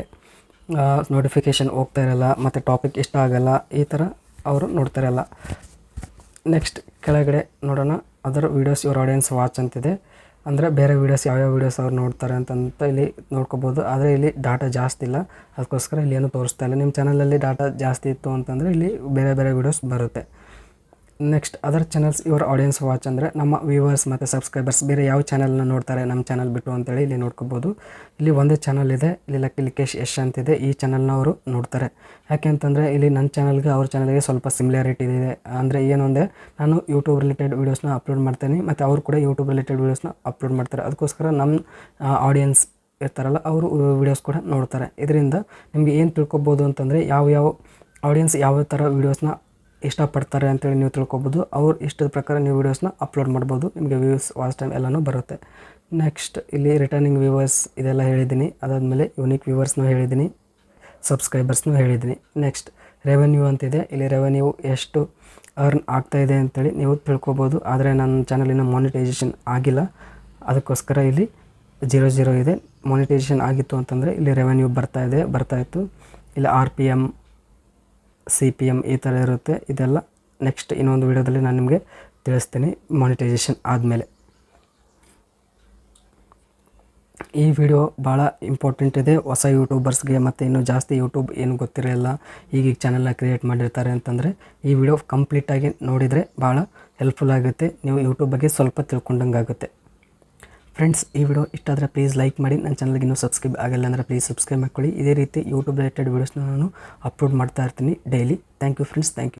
Speaker 1: ನೋಟಿಫಿಕೇಷನ್ ಹೋಗ್ತಾ ಇರಲ್ಲ, ಮತ್ತು ಟಾಪಿಕ್ ಇಷ್ಟ ಆಗಲ್ಲ, ಈ ಥರ ಅವರು ನೋಡ್ತಾ ಇರಲ್ಲ. ನೆಕ್ಸ್ಟ್ ಕೆಳಗಡೆ ನೋಡೋಣ, other videos your audience watch ಅಂತಿದೆ. ಅಂದರೆ ಬೇರೆ ವೀಡಿಯೋಸ್ ಯಾವ್ಯಾವ ವೀಡಿಯೋಸ್ ಅವ್ರು ನೋಡ್ತಾರೆ ಅಂತಂತ ಇಲ್ಲಿ ನೋಡ್ಕೋಬೋದು. ಆದರೆ ಇಲ್ಲಿ ಡಾಟಾ ಜಾಸ್ತಿ ಇಲ್ಲ, ಅದಕ್ಕೋಸ್ಕರ ಇಲ್ಲಿ ಏನೂ ತೋರಿಸ್ತಾ ಇಲ್ಲ. ನಿಮ್ಮ ಚಾನಲಲ್ಲಿ ಡಾಟಾ ಜಾಸ್ತಿ ಇತ್ತು ಅಂತಂದರೆ ಇಲ್ಲಿ ಬೇರೆ ಬೇರೆ ವೀಡಿಯೋಸ್ ಬರುತ್ತೆ. Next other channels your audience watch ಅಂದರೆ ನಮ್ಮ ವ್ಯೂವರ್ಸ್ ಮತ್ತು ಸಬ್ಸ್ಕ್ರೈಬರ್ಸ್ ಬೇರೆ ಯಾವ ಚಾನಲ್ನ ನೋಡ್ತಾರೆ ನಮ್ಮ ಚಾನಲ್ ಬಿಟ್ಟು ಅಂತೇಳಿ ಇಲ್ಲಿ ನೋಡ್ಕೋಬೋದು. ಇಲ್ಲಿ ಒಂದೇ ಚಾನಲ್ ಇದೆ, ಇಲ್ಲಿ ಲಕ್ಕೇಶ್ ಯಶ್ ಅಂತಿದೆ, ಈ ಚಾನಲ್ನ ಅವರು ನೋಡ್ತಾರೆ. ಯಾಕೆ ಅಂತಂದರೆ ಇಲ್ಲಿ ನನ್ನ ಚಾನಲ್ಗೆ ಅವ್ರ ಚಾನಲ್ಗೆ ಸ್ವಲ್ಪ ಸಿಮಿಲಾರಿಟಿ ಇದೆ. ಅಂದರೆ ಏನು ಅಂದರೆ ನಾನು ಯೂಟ್ಯೂಬ್ ರಿಲೇಟೆಡ್ ವೀಡಿಯೋಸ್ನ ಅಪ್ಲೋಡ್ ಮಾಡ್ತೀನಿ ಮತ್ತು ಅವರು ಕೂಡ ಯೂಟ್ಯೂಬ್ ರಿಲೇಟೆಡ್ ವೀಡಿಯೋಸ್ನ ಅಪ್ಲೋಡ್ ಮಾಡ್ತಾರೆ. ಅದಕ್ಕೋಸ್ಕರ ನಮ್ಮ ಆಡಿಯನ್ಸ್ ಇರ್ತಾರಲ್ಲ ಅವರು ವೀಡಿಯೋಸ್ ಕೂಡ ನೋಡ್ತಾರೆ. ಇದರಿಂದ ನಿಮಗೆ ಏನು ತಿಳ್ಕೊಬೋದು ಅಂತಂದರೆ ಯಾವ ಆಡಿಯನ್ಸ್ ಯಾವ ಥರ ವೀಡಿಯೋಸ್ನ ಇಷ್ಟಪಡ್ತಾರೆ ಅಂತೇಳಿ ನೀವು ತಿಳ್ಕೊಬೋದು. ಅವ್ರು ಇಷ್ಟದ ಪ್ರಕಾರ ನೀವು ವೀಡಿಯೋಸ್ನ ಅಪ್ಲೋಡ್ ಮಾಡ್ಬೋದು, ನಿಮಗೆ ವ್ಯೂಸ್ ವಾಚ್ ಟೈಮ್ ಎಲ್ಲನೂ ಬರುತ್ತೆ. ನೆಕ್ಸ್ಟ್ ಇಲ್ಲಿ ರಿಟರ್ನಿಂಗ್ ವ್ಯೂವರ್ಸ್ ಇದೆಲ್ಲ ಹೇಳಿದ್ದೀನಿ, ಅದಾದಮೇಲೆ ಯೂನಿಕ್ ವ್ಯೂವರ್ಸ್ನೂ ಹೇಳಿದ್ದೀನಿ, ಸಬ್ಸ್ಕ್ರೈಬರ್ಸ್ನೂ ಹೇಳಿದ್ದೀನಿ. ನೆಕ್ಸ್ಟ್ ರೆವೆನ್ಯೂ ಅಂತಿದೆ, ಇಲ್ಲಿ ರೆವೆನ್ಯೂ ಎಷ್ಟು ಅರ್ನ್ ಆಗ್ತಾಯಿದೆ ಅಂತೇಳಿ ನೀವು ತಿಳ್ಕೊಬೋದು. ಆದರೆ ನನ್ನ ಚಾನಲಿನ ಮಾನಿಟೈಸೇಷನ್ ಆಗಿಲ್ಲ, ಅದಕ್ಕೋಸ್ಕರ ಇಲ್ಲಿ 0 ಇದೆ. ಮಾನಿಟೈಸೇಷನ್ ಆಗಿತ್ತು ಅಂತಂದರೆ ಇಲ್ಲಿ ರೆವೆನ್ಯೂ ಬರ್ತಾಯಿತ್ತು. ಇಲ್ಲಿ RPM CPM ಈ ಥರ ಇರುತ್ತೆ. ಇದೆಲ್ಲ ನೆಕ್ಸ್ಟ್ ಇನ್ನೊಂದು ವೀಡಿಯೋದಲ್ಲಿ ನಾನು ನಿಮಗೆ ತಿಳಿಸ್ತೀನಿ ಮಾನಿಟೈಸೇಷನ್ ಆದಮೇಲೆ. ಈ ವಿಡಿಯೋ ಭಾಳ ಇಂಪಾರ್ಟೆಂಟ್ ಇದೆ ಹೊಸ ಯೂಟ್ಯೂಬರ್ಸ್ಗೆ, ಮತ್ತು ಇನ್ನೂ ಜಾಸ್ತಿ ಯೂಟ್ಯೂಬ್ ಏನು ಗೊತ್ತಿರಲಿಲ್ಲ ಈಗೀಗ ಚಾನಲ್ನ ಕ್ರಿಯೇಟ್ ಮಾಡಿರ್ತಾರೆ ಅಂತಂದರೆ ಈ ವಿಡಿಯೋ ಕಂಪ್ಲೀಟಾಗಿ ನೋಡಿದರೆ ಭಾಳ ಹೆಲ್ಪ್ಫುಲ್ ಆಗುತ್ತೆ, ನೀವು ಯೂಟ್ಯೂಬ್ ಬಗ್ಗೆ ಸ್ವಲ್ಪ ತಿಳ್ಕೊಂಡಂಗೆ ಆಗುತ್ತೆ. ಫ್ರೆಂಡ್ಸ್, ಈ ವಿಡಿಯೋ ಇಷ್ಟ ಆದರೆ ಪ್ಲೀಸ್ ಲೈಕ್ ಮಾಡಿ, ನನ್ನ ಚಾನಲ್ಗೆ ಇನ್ನೂ ಸಬ್ಸ್ಕ್ರೈಬ್ ಆಗಿಲ್ಲ ಅಂದರೆ ಪ್ಲೀಸ್ ಸಬ್ಸ್ಕ್ರೈಬ್ ಮಾಡ್ಕೊಳ್ಳಿ. ಇದೇ ರೀತಿ ಯೂಟ್ಯೂಬ್ ರಿಲೇಟೆಡ್ ವೀಡಿಯೋಸ್ನ ನಾನು ಅಪ್ಲೋಡ್ ಮಾಡ್ತಾ ಇರ್ತೀನಿ daily. Thank you friends, thank you.